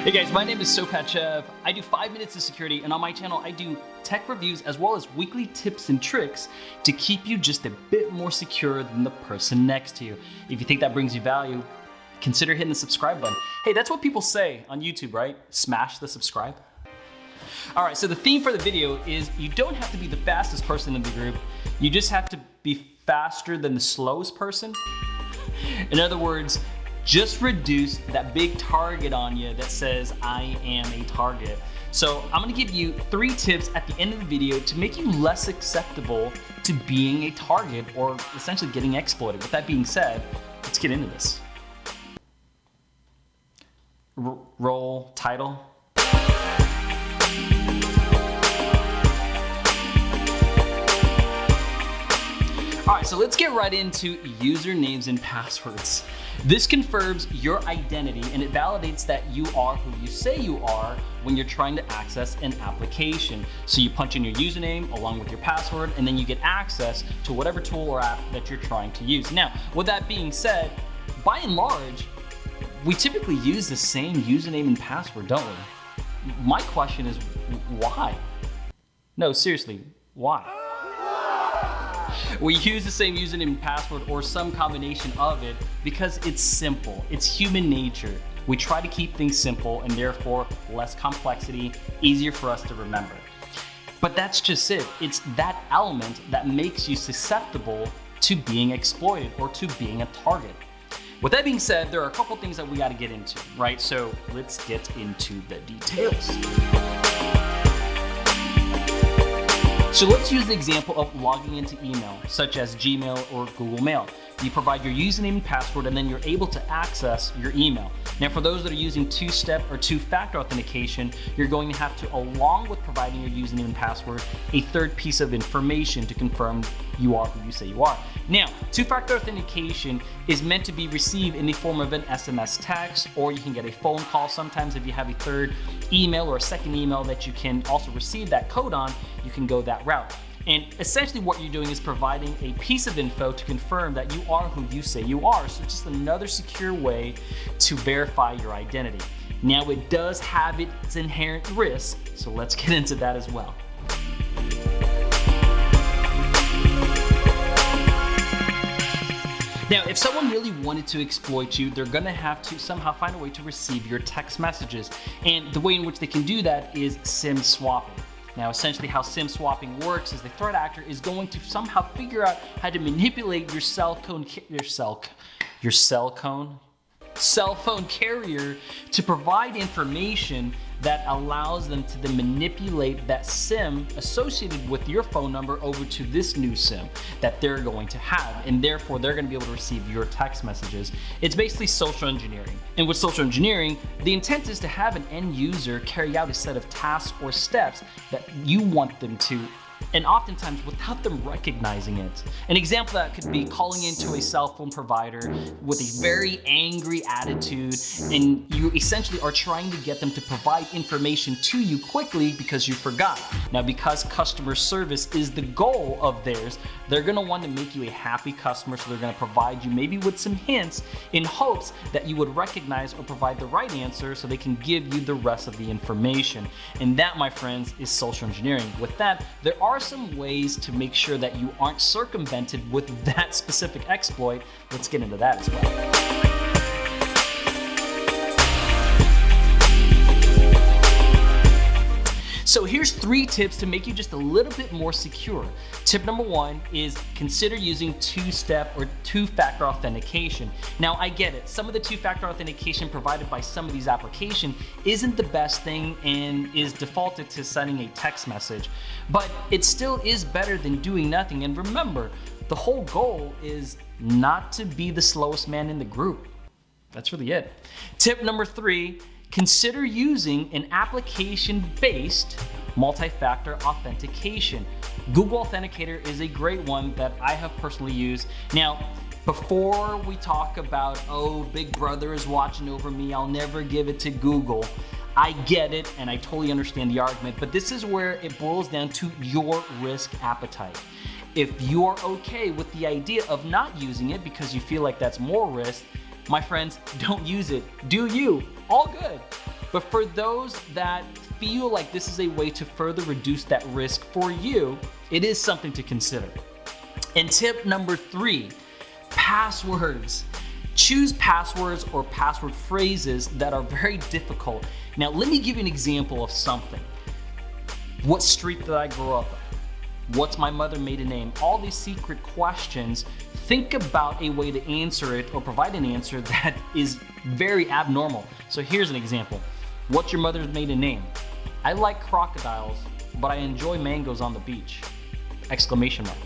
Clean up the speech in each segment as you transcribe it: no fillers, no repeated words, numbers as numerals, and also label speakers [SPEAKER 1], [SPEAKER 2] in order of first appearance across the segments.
[SPEAKER 1] Hey guys, my name is Sopachev. I do 5 minutes of security, and on my channel I do tech reviews as well as weekly tips and tricks to keep you just a bit more secure than the person next to you. If you think that brings you value, consider hitting the subscribe button. Hey, that's what people say on YouTube, right? Smash the subscribe. All right, so the theme for the video is you don't have to be the fastest person in the group. You just have to be faster than the slowest person. In other words, just reduce that big target on you that says, I am a target. So I'm gonna give you 3 tips at the end of the video to make you less acceptable to being a target or essentially getting exploited. With that being said, let's get into this. Roll title. All right, so let's get right into usernames and passwords. This confirms your identity and it validates that you are who you say you are when you're trying to access an application. So you punch in your username along with your password and then you get access to whatever tool or app that you're trying to use. Now, with that being said, by and large, we typically use the same username and password, don't we? My question is, why? No, seriously, why? We use the same username and password or some combination of it because it's simple. It's human nature. We try to keep things simple and therefore less complexity, easier for us to remember. But that's just it. It's that element that makes you susceptible to being exploited or to being a target. With that being said, there are a couple things that we got to get into, right? So let's get into the details. So let's use the example of logging into email, such as Gmail or Google Mail. You provide your username and password, and then you're able to access your email. Now, for those that are using two-step or two-factor authentication, you're going to have to, along with providing your username and password, a third piece of information to confirm you are who you say you are. Now, two-factor authentication is meant to be received in the form of an SMS text, or you can get a phone call. Sometimes if you have a third email or a second email that you can also receive that code on, you can go that route. And essentially what you're doing is providing a piece of info to confirm that you are who you say you are. So it's just another secure way to verify your identity. Now it does have its inherent risks, so let's get into that as well. Now, if someone really wanted to exploit you, they're gonna have to somehow find a way to receive your text messages. And the way in which they can do that is SIM swapping. Now, essentially how SIM swapping works is the threat actor is going to somehow figure out how to manipulate your cell phone carrier to provide information that allows them to then manipulate that SIM associated with your phone number over to this new SIM that they're going to have, and therefore they're going to be able to receive your text messages. It's basically social engineering. And with social engineering, the intent is to have an end user carry out a set of tasks or steps that you want them to, and oftentimes without them recognizing it. An example that could be calling into a cell phone provider with a very angry attitude, and you essentially are trying to get them to provide information to you quickly because you forgot. Now, because customer service is the goal of theirs, they're gonna want to make you a happy customer, so they're gonna provide you maybe with some hints in hopes that you would recognize or provide the right answer so they can give you the rest of the information. And that, my friends, is social engineering. With that, there are some ways to make sure that you aren't circumvented with that specific exploit. Let's get into that as well. So here's 3 tips to make you just a little bit more secure. Tip number 1 is consider using two-step or two-factor authentication. Now, I get it. Some of the two-factor authentication provided by some of these applications isn't the best thing and is defaulted to sending a text message, but it still is better than doing nothing. And remember, the whole goal is not to be the slowest man in the group. That's really it. Tip number 3, consider using an application-based multi-factor authentication. Google Authenticator is a great one that I have personally used. Now, before we talk about, oh, Big Brother is watching over me, I'll never give it to Google, I get it and I totally understand the argument, but this is where it boils down to your risk appetite. If you are okay with the idea of not using it because you feel like that's more risk, my friends, don't use it. Do you. All good. But for those that feel like this is a way to further reduce that risk for you, it is something to consider. And tip number 3, passwords. Choose passwords or password phrases that are very difficult. Now, let me give you an example of something. What street did I grow up in? What's my mother's maiden name? All these secret questions, think about a way to answer it or provide an answer that is very abnormal. So here's an example. What's your mother's maiden name? I like crocodiles, but I enjoy mangoes on the beach. Exclamation mark.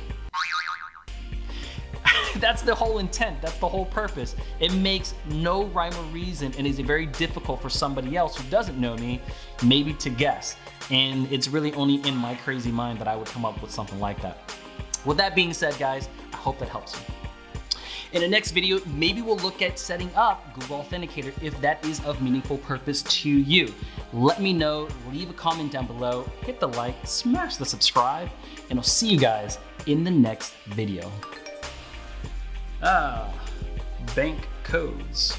[SPEAKER 1] That's the whole intent, that's the whole purpose. It makes no rhyme or reason and is very difficult for somebody else who doesn't know me maybe to guess. And it's really only in my crazy mind that I would come up with something like that. With that being said, guys, I hope that helps you. In the next video, maybe we'll look at setting up Google Authenticator if that is of meaningful purpose to you. Let me know, leave a comment down below, hit the like, smash the subscribe, and I'll see you guys in the next video. Bank codes.